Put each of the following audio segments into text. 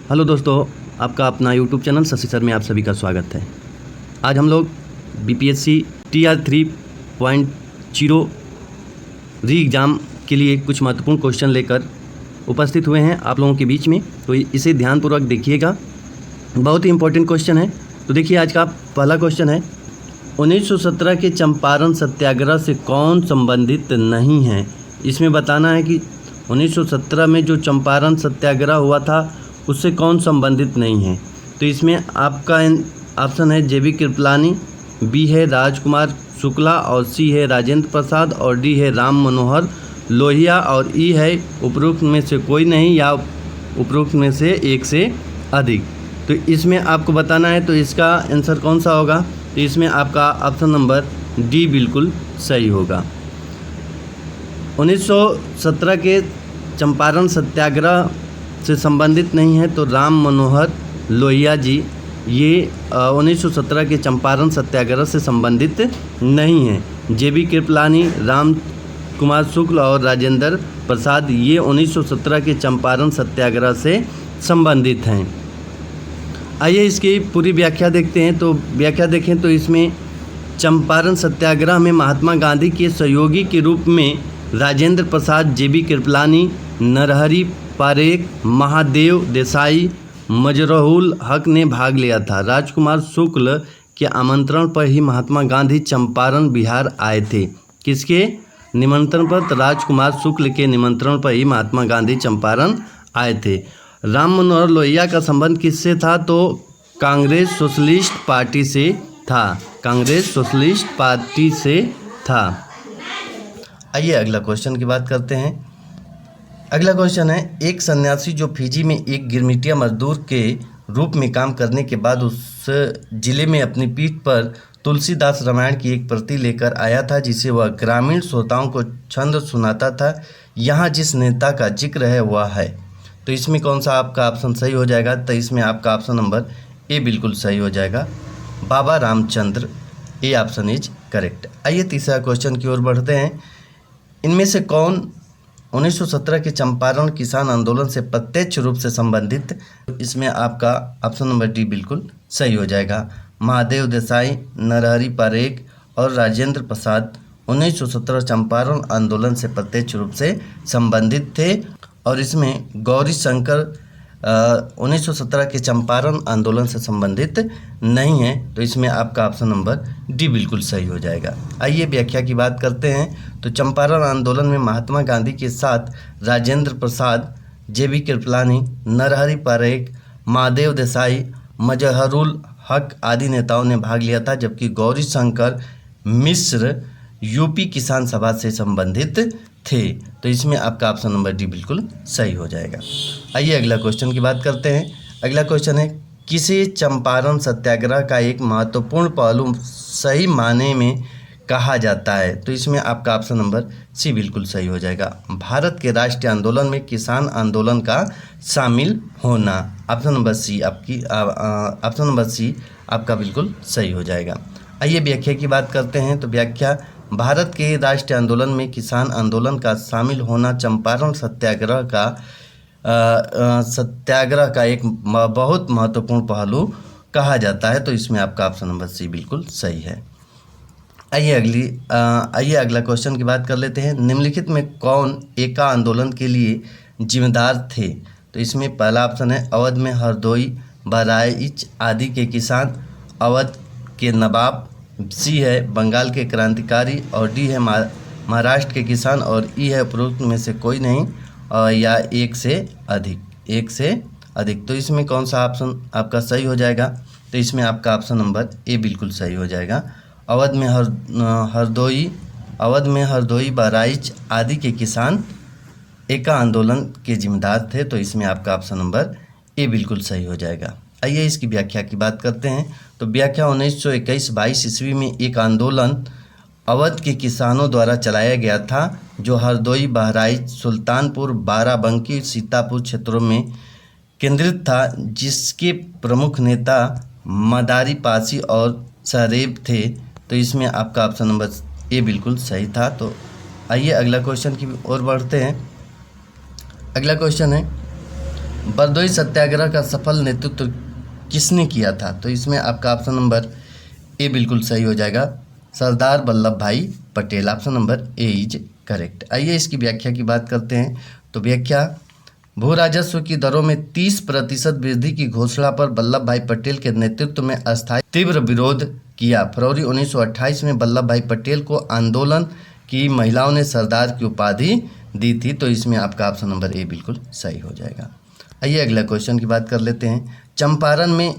Hello दोस्तों, आपका अपना यूट्यूब चैनल शशि सर में आप सभी का स्वागत है। आज हम लोग बीपीएससी TR 3.0 री एग्ज़ाम के लिए कुछ महत्वपूर्ण क्वेश्चन लेकर उपस्थित हुए हैं आप लोगों के बीच में, तो इसे ध्यानपूर्वक देखिएगा। बहुत ही इंपॉर्टेंट क्वेश्चन है। तो देखिए, आज का पहला क्वेश्चन है, 1917 के चंपारण सत्याग्रह से कौन संबंधित नहीं है। इसमें बताना है कि 1917 में जो चंपारण सत्याग्रह हुआ था उससे कौन संबंधित नहीं है। तो इसमें आपका ऑप्शन है JB कृपलानी, B है राजकुमार शुक्ला और C है राजेंद्र प्रसाद और D है राम मनोहर लोहिया और E है उपरोक्त में से कोई नहीं या उपरोक्त में से एक से अधिक। तो इसमें आपको बताना है, तो इसका आंसर कौन सा होगा। तो इसमें आपका ऑप्शन नंबर D बिल्कुल सही होगा। 1917 के चंपारण सत्याग्रह से संबंधित नहीं है, तो राम मनोहर लोहिया जी ये 1917 के चंपारण सत्याग्रह से संबंधित नहीं है। JB कृपलानी, राम कुमार शुक्ल और राजेंद्र प्रसाद ये 1917 के चंपारण सत्याग्रह से संबंधित हैं। आइए इसकी पूरी व्याख्या देखते हैं। तो व्याख्या देखें तो इसमें चंपारण सत्याग्रह में महात्मा गांधी के सहयोगी के रूप में राजेंद्र प्रसाद, JB कृपलानी, नरहरि पारेख, महादेव देसाई, मजरूल हक ने भाग लिया था। राजकुमार शुक्ल के आमंत्रण पर ही महात्मा गांधी चंपारण बिहार आए थे। किसके निमंत्रण पर? तो राजकुमार शुक्ल के निमंत्रण पर ही महात्मा गांधी चंपारण आए थे। राम मनोहर लोहिया का संबंध किससे था? तो कांग्रेस सोशलिस्ट पार्टी से था। कांग्रेस सोशलिस्ट पार्टी से था। आइए अगला क्वेश्चन की बात करते हैं। अगला क्वेश्चन है, एक सन्यासी जो फिजी में एक गिरमिटिया मजदूर के रूप में काम करने के बाद उस जिले में अपनी पीठ पर तुलसीदास रामायण की एक प्रति लेकर आया था, जिसे वह ग्रामीण श्रोताओं को छंद सुनाता था। यहाँ जिस नेता का जिक्र है वह है। तो इसमें कौन सा आपका ऑप्शन सही हो जाएगा? तो इसमें आपका ऑप्शन नंबर ए बिल्कुल सही हो जाएगा, Baba Ramchandra. A option is correct. आइए तीसरा क्वेश्चन की ओर बढ़ते हैं। इनमें से कौन 1917 के चंपारण किसान आंदोलन से प्रत्यक्ष रूप से संबंधित? इसमें आपका ऑप्शन नंबर डी बिल्कुल सही हो जाएगा। महादेव देसाई, नरहरि पारेख और राजेंद्र प्रसाद 1917 चंपारण आंदोलन से प्रत्यक्ष रूप से संबंधित थे। और इसमें गौरी शंकर 1917 के चंपारण आंदोलन से संबंधित नहीं है। तो इसमें आपका ऑप्शन नंबर डी बिल्कुल सही हो जाएगा। आइए व्याख्या की बात करते हैं। तो चंपारण आंदोलन में महात्मा गांधी के साथ राजेंद्र प्रसाद, JB कृपलानी, नरहरि पारेख, महादेव देसाई, मजहरूल हक आदि नेताओं ने भाग लिया था, जबकि गौरी शंकर मिश्र यूपी किसान सभा से संबंधित थे। तो इसमें आपका ऑप्शन नंबर डी बिल्कुल सही हो जाएगा। आइए अगला क्वेश्चन की बात करते हैं। अगला क्वेश्चन है, किसे चंपारण सत्याग्रह का एक महत्वपूर्ण पहलू सही मायने में कहा जाता है? तो इसमें आपका ऑप्शन नंबर सी बिल्कुल सही हो जाएगा, भारत के राष्ट्रीय आंदोलन में किसान आंदोलन का शामिल होना। Option number C option number C आपका बिल्कुल सही हो जाएगा। आइए व्याख्या की बात करते हैं। तो व्याख्या, भारत के राष्ट्रीय आंदोलन में किसान आंदोलन का शामिल होना चंपारण सत्याग्रह का एक बहुत महत्वपूर्ण पहलू कहा जाता है। तो इसमें आपका ऑप्शन नंबर सी बिल्कुल सही है। आइए अगला क्वेश्चन की बात कर लेते हैं। निम्नलिखित में कौन एका आंदोलन के लिए जिम्मेदार थे? तो इसमें पहला ऑप्शन है, अवध में हरदोई बहराइच आदि के किसान, अवध के नवाब, सी है बंगाल के क्रांतिकारी और डी है महाराष्ट्र के किसान और ई है उपरोक्त में से कोई नहीं या एक से अधिक। तो इसमें कौन सा ऑप्शन आपका सही हो जाएगा? तो इसमें आपका ऑप्शन नंबर ए बिल्कुल सही हो जाएगा। अवध में हरदोई बहराइच आदि के किसान एका आंदोलन के जिम्मेदार थे। तो इसमें आपका ऑप्शन नंबर ए बिल्कुल सही हो जाएगा। आइए इसकी व्याख्या की बात करते हैं। तो व्याख्या, 1921-22 ईस्वी में एक आंदोलन अवध के किसानों द्वारा चलाया गया था, जो हरदोई बहराइच सुल्तानपुर बाराबंकी सीतापुर क्षेत्रों में केंद्रित था, जिसके प्रमुख नेता मदारी पासी और सरेब थे। तो इसमें आपका ऑप्शन नंबर ए बिल्कुल सही था। तो आइए अगला क्वेश्चन की ओर बढ़ते हैं। अगला क्वेश्चन है, बरदोई सत्याग्रह का सफल नेतृत्व किसने किया था? तो इसमें आपका ऑप्शन नंबर ए बिल्कुल सही हो जाएगा, सरदार वल्लभ भाई Patel. Option number A is correct. आइए इसकी व्याख्या की बात करते हैं। तो व्याख्या, भू राजस्व की दरों में 30% वृद्धि की घोषणा पर वल्लभ भाई पटेल के नेतृत्व में अस्थायी तीव्र विरोध किया। फरवरी 1928 में वल्लभ भाई पटेल को आंदोलन की महिलाओं ने सरदार की उपाधि दी थी। तो इसमें आपका ऑप्शन नंबर ए बिल्कुल सही हो जाएगा। आइए अगला क्वेश्चन की बात कर लेते हैं। चंपारण में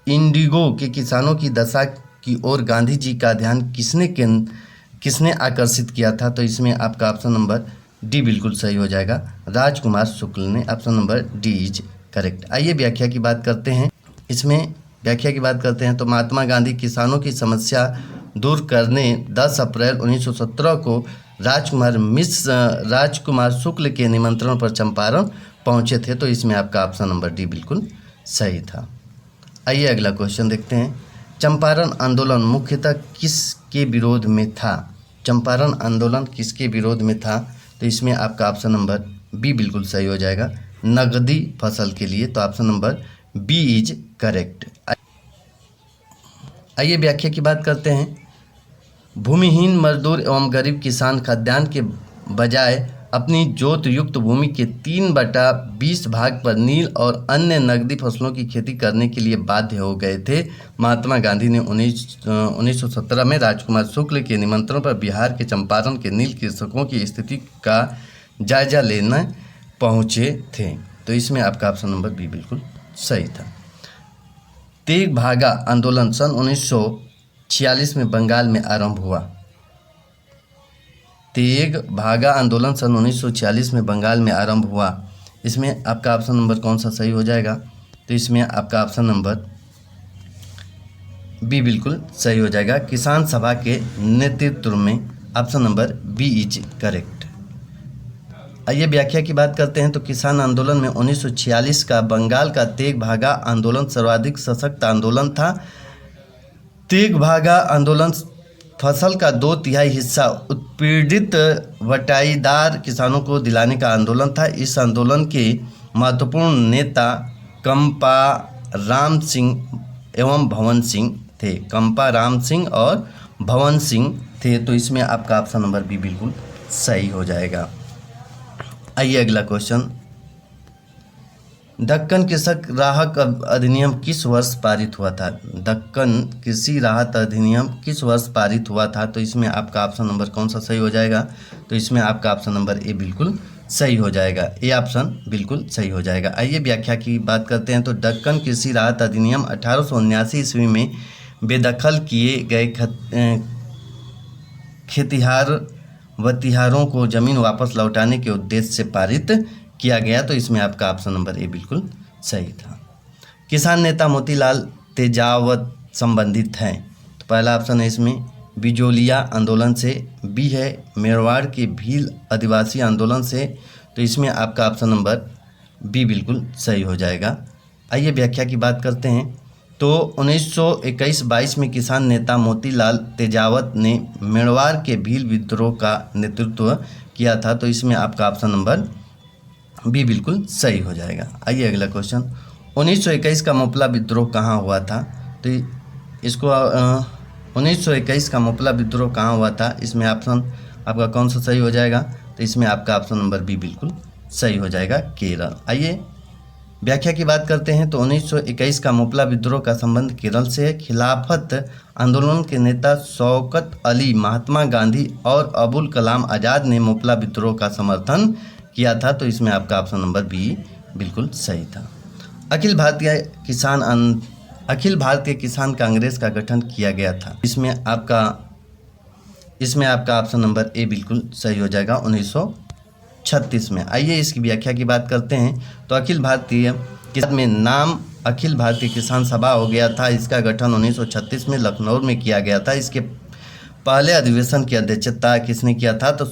इंडिगो के किसानों की दशा की ओर गांधी जी का ध्यान किसने आकर्षित किया था? तो इसमें आपका ऑप्शन नंबर डी बिल्कुल सही हो जाएगा, राजकुमार शुक्ल ने। Option number D is correct. आइए व्याख्या की बात करते हैं। इसमें व्याख्या की बात करते हैं तो महात्मा गांधी किसानों की समस्या दूर करने 10 अप्रैल 1917 को राजकुमार शुक्ल के निमंत्रण पर चंपारण पहुंचे थे। तो इसमें आपका ऑप्शन नंबर डी बिल्कुल सही था। आइए अगला क्वेश्चन देखते हैं। चंपारण आंदोलन मुख्यतः किसके विरोध में था? चंपारण आंदोलन किसके विरोध में था? तो इसमें आपका ऑप्शन नंबर बी बिल्कुल सही हो जाएगा, नगदी फसल के लिए। तो option number B is correct. आइए व्याख्या की बात करते हैं। भूमिहीन मजदूर एवं गरीब किसान खाद्यान्न के बजाय अपनी जोत युक्त भूमि के 3/20 भाग पर नील और अन्य नगदी फसलों की खेती करने के लिए बाध्य हो गए थे। महात्मा गांधी ने 1917 में राजकुमार शुक्ल के निमंत्रण पर बिहार के चंपारण के नील कृषकों की स्थिति का जायजा लेने पहुंचे थे। तो इसमें आपका ऑप्शन नंबर बी बिल्कुल सही था। तेग भागा आंदोलन सन 1946 में बंगाल में आरंभ हुआ। तेग भागा आंदोलन सन 1946 में बंगाल में आरंभ हुआ। इसमें आपका ऑप्शन नंबर कौन सा सही हो जाएगा? तो इसमें आपका ऑप्शन नंबर बी बिल्कुल सही हो जाएगा, किसान सभा के नेतृत्व में। Option number B is correct. आइए व्याख्या की बात करते हैं। तो किसान आंदोलन में 1946 का बंगाल का तेग भागा आंदोलन सर्वाधिक सशक्त आंदोलन था। तेग भागा आंदोलन फसल का 2/3 हिस्सा उत्पीड़ित बटाईदार किसानों को दिलाने का आंदोलन था। इस आंदोलन के महत्वपूर्ण नेता कंपा राम सिंह एवं भवन सिंह थे। कंपा राम सिंह और भवन सिंह थे। तो इसमें आपका ऑप्शन नंबर बी बिल्कुल सही हो जाएगा। आइए अगला क्वेश्चन। दक्कन कृषक राहत अधिनियम किस वर्ष पारित हुआ था? दक्कन कृषि राहत अधिनियम किस वर्ष पारित हुआ था? तो इसमें आपका ऑप्शन नंबर कौन सा सही हो जाएगा? तो इसमें आपका ऑप्शन नंबर ए बिल्कुल सही हो जाएगा, ए ऑप्शन बिल्कुल सही हो जाएगा। आइए व्याख्या की बात करते हैं। तो दक्कन कृषि राहत अधिनियम 1879 ईस्वी में बेदखल किए गए खेतिहार वतिहारों को जमीन वापस लौटाने के उद्देश्य से पारित किया गया। तो इसमें आपका ऑप्शन नंबर ए बिल्कुल सही था। किसान नेता मोतीलाल तेजावत संबंधित हैं। तो पहला ऑप्शन है इसमें बिजोलिया आंदोलन से, बी है मेवाड़ के भील आदिवासी आंदोलन से। तो इसमें आपका ऑप्शन नंबर बी बिल्कुल सही हो जाएगा। आइए व्याख्या की बात करते हैं। तो 1921-22 में किसान नेता मोतीलाल तेजावत ने मेवाड़ के भील विद्रोह का नेतृत्व किया था। तो इसमें आपका ऑप्शन नंबर बी बिल्कुल सही हो जाएगा। आइए अगला क्वेश्चन। 1921 का मोपला विद्रोह कहाँ हुआ था? तो इसको 1921 का मोपला विद्रोह कहाँ हुआ था? इसमें ऑप्शन आपका कौन सा सही हो जाएगा? तो इसमें आपका ऑप्शन नंबर बी बिल्कुल सही हो जाएगा, केरल। आइए व्याख्या की बात करते हैं। तो 1921 का मोपला विद्रोह का संबंध केरल से है। खिलाफत आंदोलन के नेता शौकत अली, महात्मा गांधी और अबुल कलाम आज़ाद ने मोपला विद्रोह का समर्थन किया था। तो इसमें आपका ऑप्शन नंबर बी बिल्कुल सही था। अखिल भारतीय किसान कांग्रेस का गठन किया गया था। इसमें आपका ऑप्शन नंबर ए बिल्कुल सही हो जाएगा, 1936 में। आइए इसकी व्याख्या की बात करते हैं। तो अखिल भारतीय किसान में नाम अखिल भारतीय किसान सभा हो गया था। इसका गठन 1936 में लखनऊ में किया गया था। इसके पहले अधिवेशन की अध्यक्षता किसने किया था? तो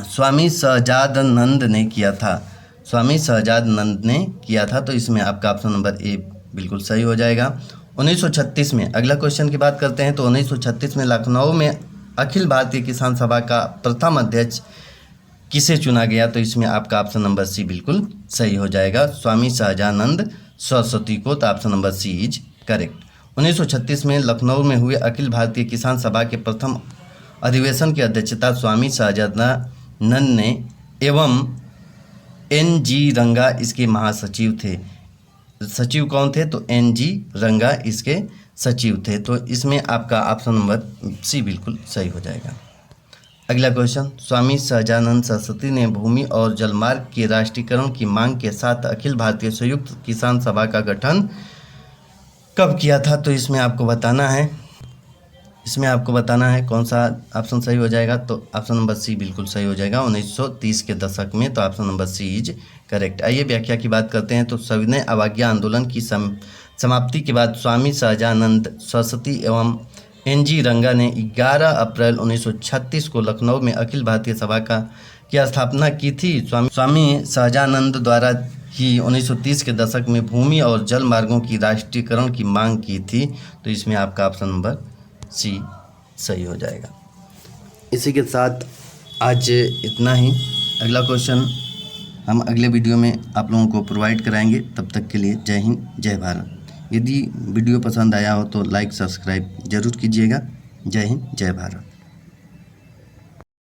स्वामी सहजानंद ने किया था। स्वामी सहजानंद ने किया था। तो इसमें आपका ऑप्शन नंबर ए बिल्कुल सही हो जाएगा। 1936 में अगला क्वेश्चन की बात करते हैं। तो 1936 में लखनऊ में अखिल भारतीय किसान सभा का प्रथम अध्यक्ष किसे चुना गया? तो इसमें आपका ऑप्शन नंबर सी बिल्कुल सही हो जाएगा, स्वामी सहजानंद सरस्वती को। तो option number C is correct. 1936 में लखनऊ में हुए अखिल भारतीय किसान सभा के प्रथम अधिवेशन की अध्यक्षता स्वामी सहजानंद ने एवं एन.जी. रंगा इसके महासचिव थे। सचिव कौन थे? तो एन.जी. रंगा इसके सचिव थे। तो इसमें आपका ऑप्शन नंबर सी बिल्कुल सही हो जाएगा। अगला क्वेश्चन, स्वामी सहजानंद सरस्वती ने भूमि और जलमार्ग के राष्ट्रीयकरण की मांग के साथ अखिल भारतीय संयुक्त किसान सभा का गठन कब किया था? तो इसमें आपको बताना है कौन सा ऑप्शन सही हो जाएगा। तो ऑप्शन नंबर सी बिल्कुल सही हो जाएगा, 1930 के दशक में। तो option number C is correct. आइए व्याख्या की बात करते हैं। तो सविनय अवज्ञा आंदोलन की समाप्ति के बाद स्वामी सहजानंद सरस्वती एवं एन.जी. रंगा ने 11 अप्रैल 1936 को लखनऊ में अखिल भारतीय सभा की स्थापना की थी। स्वामी सहजानंद द्वारा ही 1930 के दशक में भूमि और जल मार्गों की राष्ट्रीयकरण की मांग की थी। तो इसमें आपका ऑप्शन नंबर सी सही हो जाएगा। इसी के साथ आज इतना ही। अगला क्वेश्चन हम अगले वीडियो में आप लोगों को प्रोवाइड कराएंगे। तब तक के लिए जय हिंद, जय भारत। यदि वीडियो पसंद आया हो तो लाइक सब्सक्राइब जरूर कीजिएगा। जय हिंद, जय भारत।